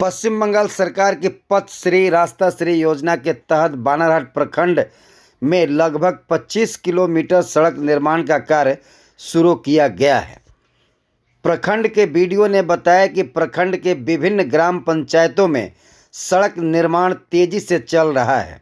पश्चिम बंगाल सरकार की पथ श्री रास्ता श्री योजना के तहत बानरहाट प्रखंड में लगभग 25 किलोमीटर सड़क निर्माण का कार्य शुरू किया गया है। प्रखंड के बीडीओ ने बताया कि प्रखंड के विभिन्न ग्राम पंचायतों में सड़क निर्माण तेजी से चल रहा है।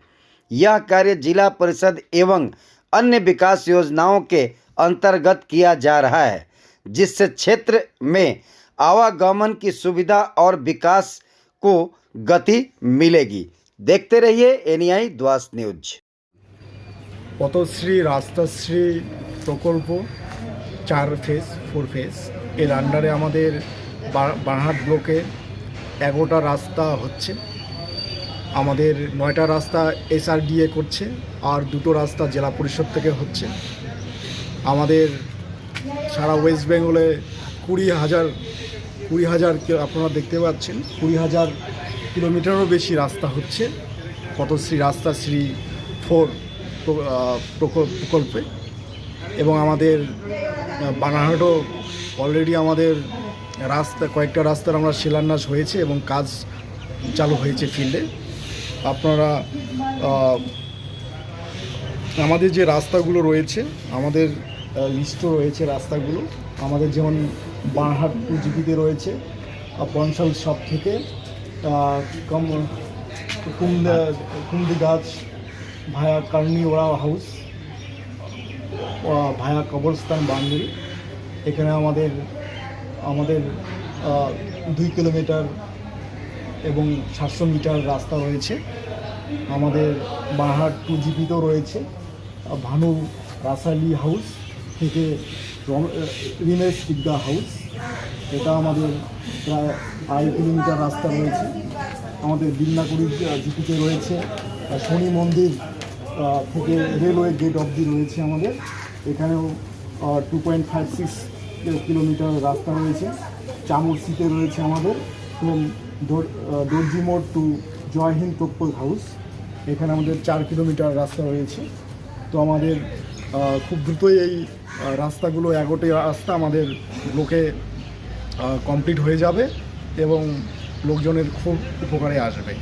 यह कार्य जिला परिषद एवं अन्य विकास योजनाओं के अंतर्गत किया जा रहा है, जिससे क्षेत्र में आवागमन की सुविधा और विकास को गति मिलेगी। देखते रहिए एनआई द्वास न्यूज। पथश्री रास्ताश्री प्रकल्प 4 फेज एर आंडारे आमादेर बानरहाट ब्लके 11टा रास्ता होच्छे। आमादेर 9टा रास्ता एसआरडीए करছে और 2টো रास्ता जिला परिषद থেকে হচ্ছে। আমাদের সারা ওয়েস্ট বেঙ্গলে 20,000 আপনারা দেখতে পাচ্ছেন 20,000 কিলোমিটারও বেশি রাস্তা হচ্ছে পথশ্রী রাস্তাশ্রী 4 প্রকল্পে। এবং আমাদের বানারহাটও অলরেডি আমাদের কয়েকটা রাস্তার আমরা শিলান্যাস হয়েছে এবং কাজ চালু হয়েছে ফিল্ডে। আপনারা আমাদের যে রাস্তাগুলো রয়েছে, আমাদের লিস্টও রয়েছে রাস্তাগুলো। আমাদের যেমন বানরহাট 2 জিপিতে রয়েছে পঞ্চাল শপ থেকে কুমদি গাছ ভায়া কার্নিওড়া হাউস ভায়া কবরস্থান বাউন্ডারি। এখানে আমাদের 2 কিলোমিটার এবং 700 মিটার রাস্তা রয়েছে। আমাদের বানরহাট 2 জিপিতেও রয়েছে ভানু রাসালি হাউস থেকে রিমেশ ইগদা হাউস, এটা আমাদের প্রায় 2.5 কিলোমিটার রাস্তা রয়েছে। আমাদের বিন্নাকুড়ি জিপিতে রয়েছে শনি মন্দির থেকে রেলওয়ে গেট অবধি রয়েছে আমাদের, এখানেও 2.56 কিলোমিটার রাস্তা রয়েছে। চামরসিতে রয়েছে আমাদের এবং দর্জি মোড় টু জয়হিন্দ প্রকল্প হাউস, এখানে আমাদের 4 কিলোমিটার রাস্তা রয়েছে। তো আমাদের খুব দ্রুতই এই রাস্তাগুলো 11টি রাস্তা আমাদের ব্লকে কমপ্লিট হয়ে যাবে এবং লোকজনের খুব উপকারে আসবে।